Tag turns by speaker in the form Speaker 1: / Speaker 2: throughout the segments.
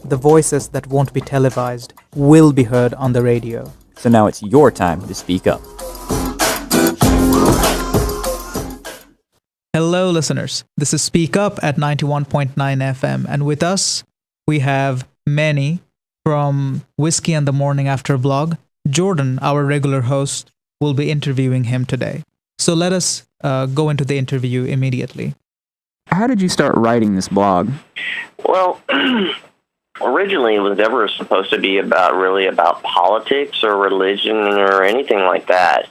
Speaker 1: the voices that won't be televised will be heard on the radio.
Speaker 2: So now it's your time to speak up.
Speaker 1: Hello, listeners. This is Speak Up at 91.9 FM, and with us, we have Manny from Whiskey and the Morning After blog. Jordan, our regular host, will be interviewing him today. So let us go into the interview immediately.
Speaker 2: How did you start writing this blog?
Speaker 3: Well, originally it was never supposed to be about politics or religion or anything like that.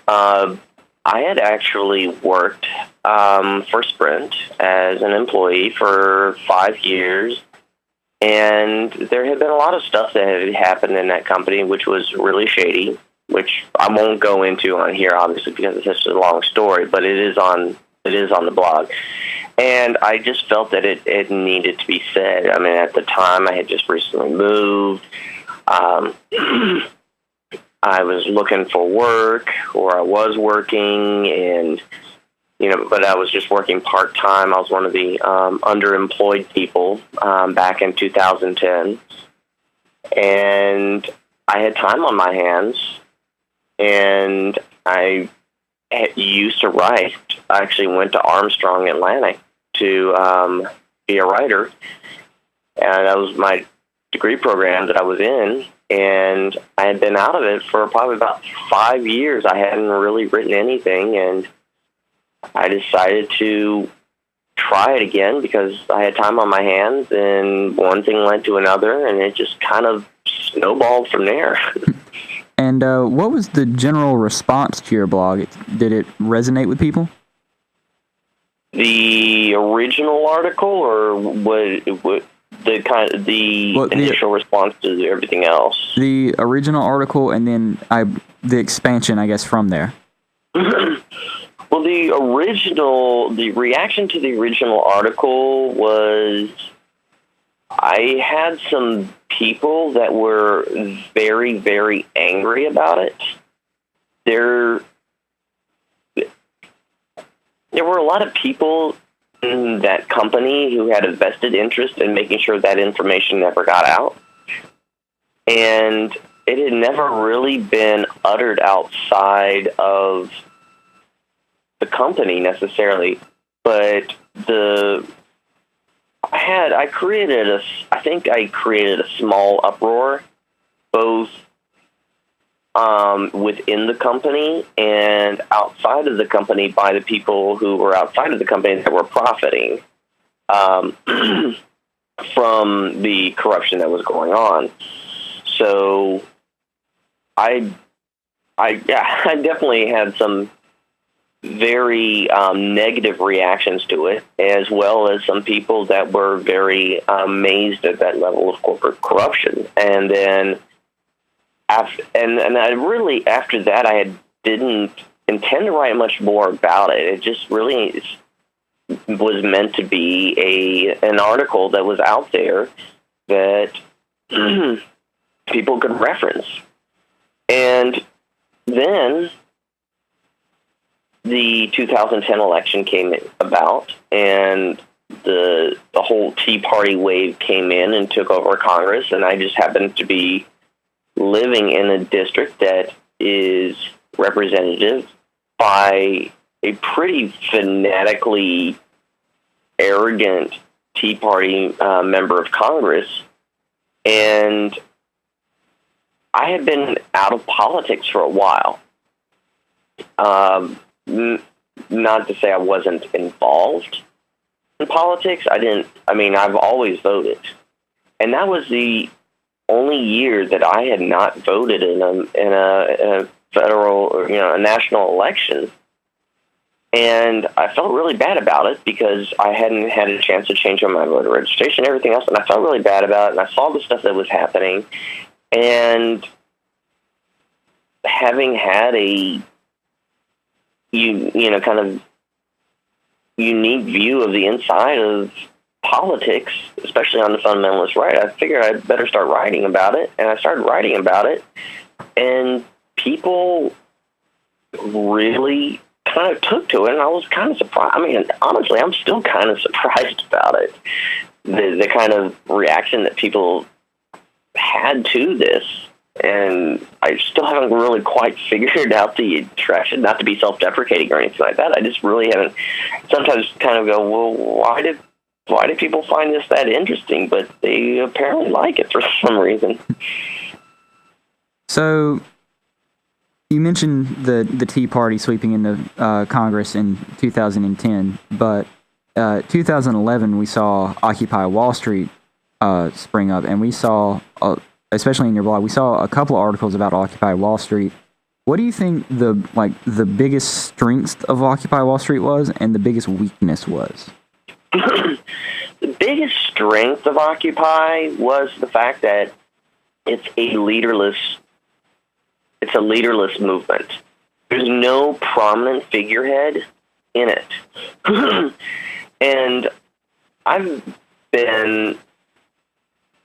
Speaker 3: I had actually worked for Sprint as an employee for 5 years, and there had been a lot of stuff that had happened in that company which was really shady, which I won't go into on here, obviously, because it's such a long story, but it is on the blog. And I just felt that it needed to be said. I mean, at the time, I had just recently moved. I was looking for work, or I was working, and but I was just working part-time. I was one of the underemployed people back in 2010. And I had time on my hands, and I used to write. I actually went to Armstrong Atlantic to be a writer, and that was my degree program that I was in, and I had been out of it for probably about 5 years. I hadn't really written anything, and I decided to try it again because I had time on my hands, and one thing led to another, and it just kind of snowballed from there.
Speaker 2: And what was the general response to your blog? Did it resonate with people?
Speaker 3: The original article, or what the initial response to everything else?
Speaker 2: The original article, and then the expansion, I guess, from there.
Speaker 3: Well, the reaction to the original article was, I had some people that were very, very angry about it. There were a lot of people in that company who had a vested interest in making sure that information never got out. And it had never really been uttered outside of the company necessarily, but I created a small uproar, both within the company and outside of the company by the people who were outside of the company that were profiting from the corruption that was going on. So I definitely had some very negative reactions to it, as well as some people that were very amazed at that level of corporate corruption. And then after that, I didn't intend to write much more about it. It just really was meant to be an article that was out there that people could reference. And then the 2010 election came about, and the whole Tea Party wave came in and took over Congress, and I just happened to be living in a district that is represented by a pretty fanatically arrogant Tea Party member of Congress, and I had been out of politics for a while. Not to say I wasn't involved in politics. I've always voted. And that was the only year that I had not voted in a federal or, a national election. And I felt really bad about it because I hadn't had a chance to change my voter registration and everything else. And I felt really bad about it. And I saw the stuff that was happening. And having had a kind of unique view of the inside of politics, especially on the fundamentalist right, I figured I'd better start writing about it, and I started writing about it, and people really kind of took to it, and I was kind of surprised. I mean, honestly, I'm still kind of surprised about it. The kind of reaction that people had to this, and I still haven't really quite figured out the attraction. Not to be self-deprecating or anything like that. I just really haven't. Sometimes kind of go, well, why do people find this that interesting? But they apparently like it for some reason.
Speaker 2: So, you mentioned the Tea Party sweeping into Congress in 2010, but 2011 we saw Occupy Wall Street spring up, and we saw, especially in your blog, we saw a couple of articles about Occupy Wall Street. What do you think the biggest strength of Occupy Wall Street was, and the biggest weakness was?
Speaker 3: The biggest strength of Occupy was the fact that it's a leaderless movement. There's no prominent figurehead in it. And I'm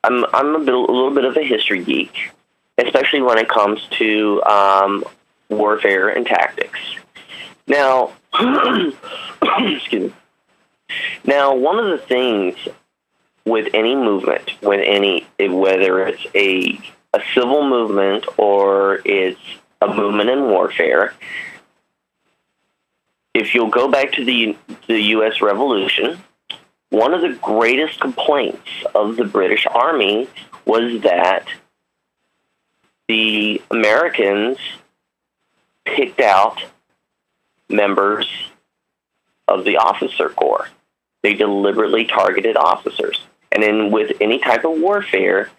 Speaker 3: a little bit of a history geek, especially when it comes to warfare and tactics. Now, excuse me. Now, one of the things with any movement, whether it's a civil movement or it's a movement in warfare, if you'll go back to the U.S. Revolution, one of the greatest complaints of the British Army was that the Americans picked out members of the officer corps. They deliberately targeted officers. And with any type of warfare,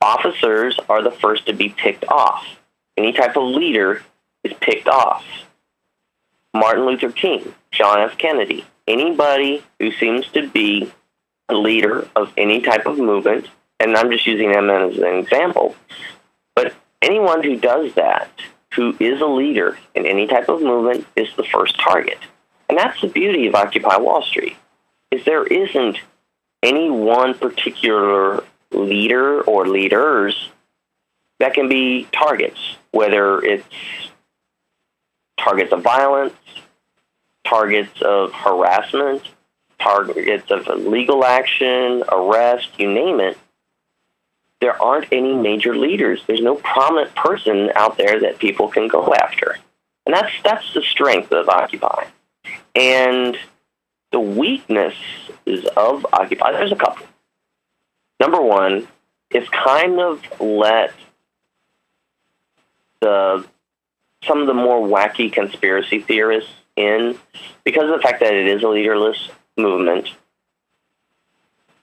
Speaker 3: officers are the first to be picked off. Any type of leader is picked off. Martin Luther King, John F. Kennedy, anybody who seems to be a leader of any type of movement, and I'm just using them as an example, but anyone who does that, who is a leader in any type of movement, is the first target. And that's the beauty of Occupy Wall Street, is there isn't any one particular leader or leaders that can be targets, whether it's targets of violence, targets of harassment, targets of legal action, arrest, you name it. There aren't any major leaders. There's no prominent person out there that people can go after. And that's the strength of Occupy. And the weakness of Occupy, there's a couple. Number one, it's kind of let some of the more wacky conspiracy theorists in, because of the fact that it is a leaderless movement.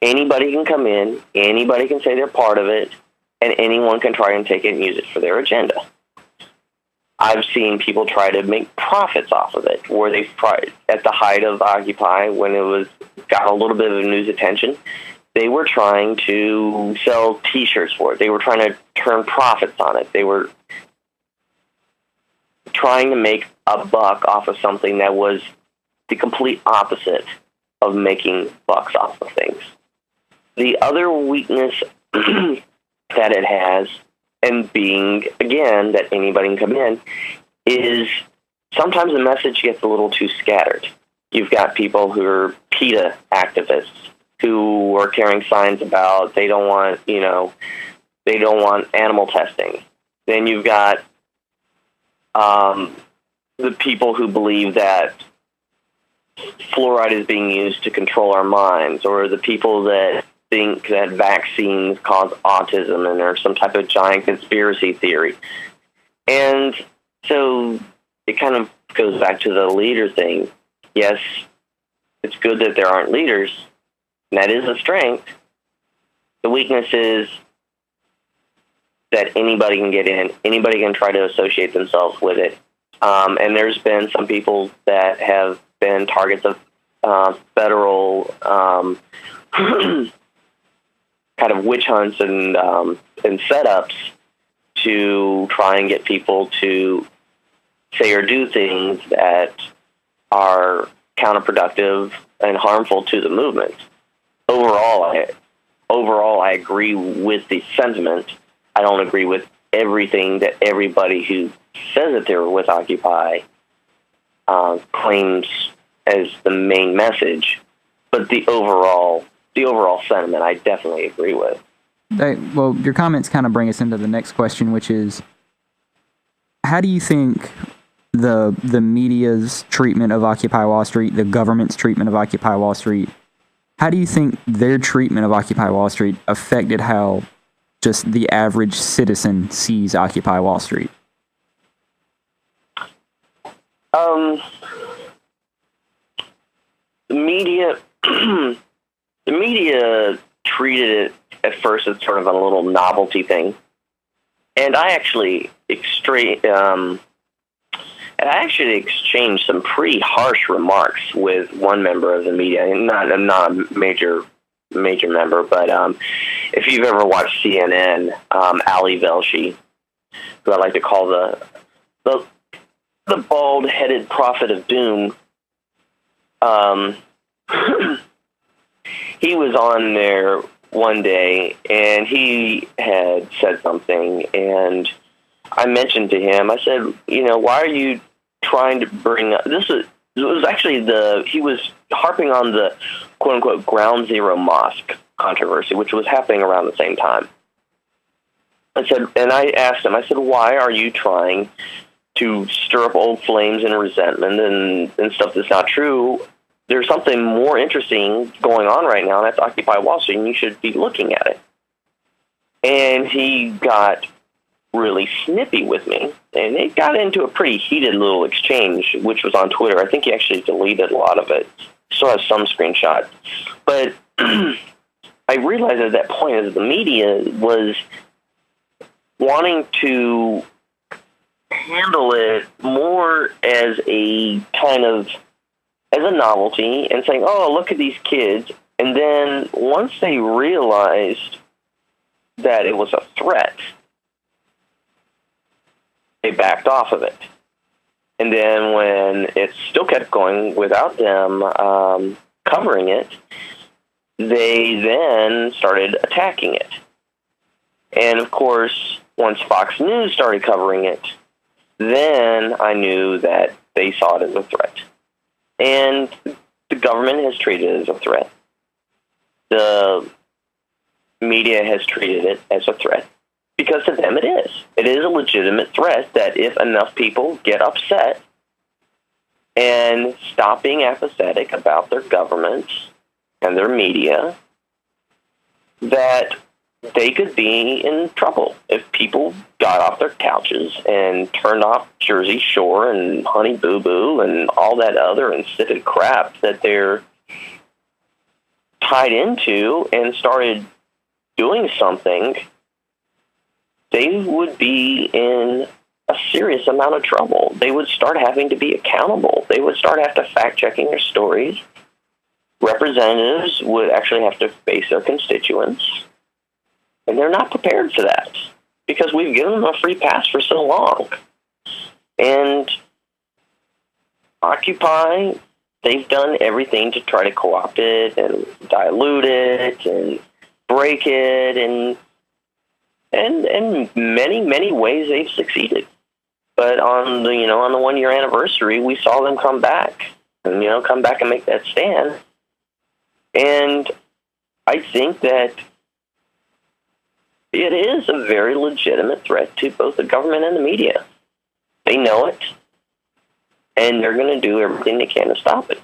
Speaker 3: Anybody can come in, anybody can say they're part of it, and anyone can try and take it and use it for their agenda. I've seen people try to make profits off of it, where they've tried, at the height of Occupy, when it got a little bit of news attention, they were trying to sell T-shirts for it. They were trying to turn profits on it. They were trying to make a buck off of something that was the complete opposite of making bucks off of things. The other weakness that it has, and being, again, that anybody can come in, is sometimes the message gets a little too scattered. You've got people who are PETA activists who are carrying signs about they don't want animal testing. Then you've got the people who believe that fluoride is being used to control our minds, or the people that think that vaccines cause autism and there's some type of giant conspiracy theory. And so it kind of goes back to the leader thing. Yes, it's good that there aren't leaders, and that is a strength. The weakness is that anybody can get in, anybody can try to associate themselves with it. And there's been some people that have been targets of federal kind of witch hunts and setups to try and get people to say or do things that are counterproductive and harmful to the movement. Overall, I agree with the sentiment. I don't agree with everything that everybody who says that they're with Occupy claims as the main message, but the overall sentiment, I definitely agree with.
Speaker 2: Well, your comments kind of bring us into the next question, which is, how do you think the media's treatment of Occupy Wall Street, the government's treatment of Occupy Wall Street, how do you think their treatment of Occupy Wall Street affected how just the average citizen sees Occupy Wall Street?
Speaker 3: The media, the media treated it at first as sort of a little novelty thing, and I actually exchanged some pretty harsh remarks with one member of the media. Not a major member, but if you've ever watched CNN, Ali Velshi, who I like to call the bald-headed prophet of doom, he was on there one day, and he had said something, and I mentioned to him, I said, why are you trying to bring up this? It was actually he was harping on the quote unquote Ground Zero Mosque controversy, which was happening around the same time. I said, and I asked him, I said, why are you trying to stir up old flames and resentment and stuff that's not true? There's something more interesting going on right now, and that's Occupy Wall Street, and you should be looking at it. And he got really snippy with me, and it got into a pretty heated little exchange, which was on Twitter. I think he actually deleted a lot of it. Still has some screenshots. But I realized at that point that the media was wanting to handle it more as a kind of as a novelty and saying, oh, look at these kids. And then once they realized that it was a threat, they backed off of it. And then when it still kept going without them covering it, they then started attacking it. And of course, once Fox News started covering it, then I knew that they saw it as a threat. And the government has treated it as a threat. The media has treated it as a threat. Because to them it is. It is a legitimate threat that if enough people get upset and stop being apathetic about their governments and their media, that they could be in trouble. If people got off their couches and turned off Jersey Shore and Honey Boo Boo and all that other insipid crap that they're tied into and started doing something, they would be in a serious amount of trouble. They would start having to be accountable. They would start having to fact-checking their stories. Representatives would actually have to face their constituents. And they're not prepared for that because we've given them a free pass for so long. And Occupy, they've done everything to try to co-opt it and dilute it and break it, and many ways they've succeeded. But on the 1 year anniversary, we saw them come back and make that stand. And I think that it is a very legitimate threat to both the government and the media. They know it, and they're going to do everything they can to stop it.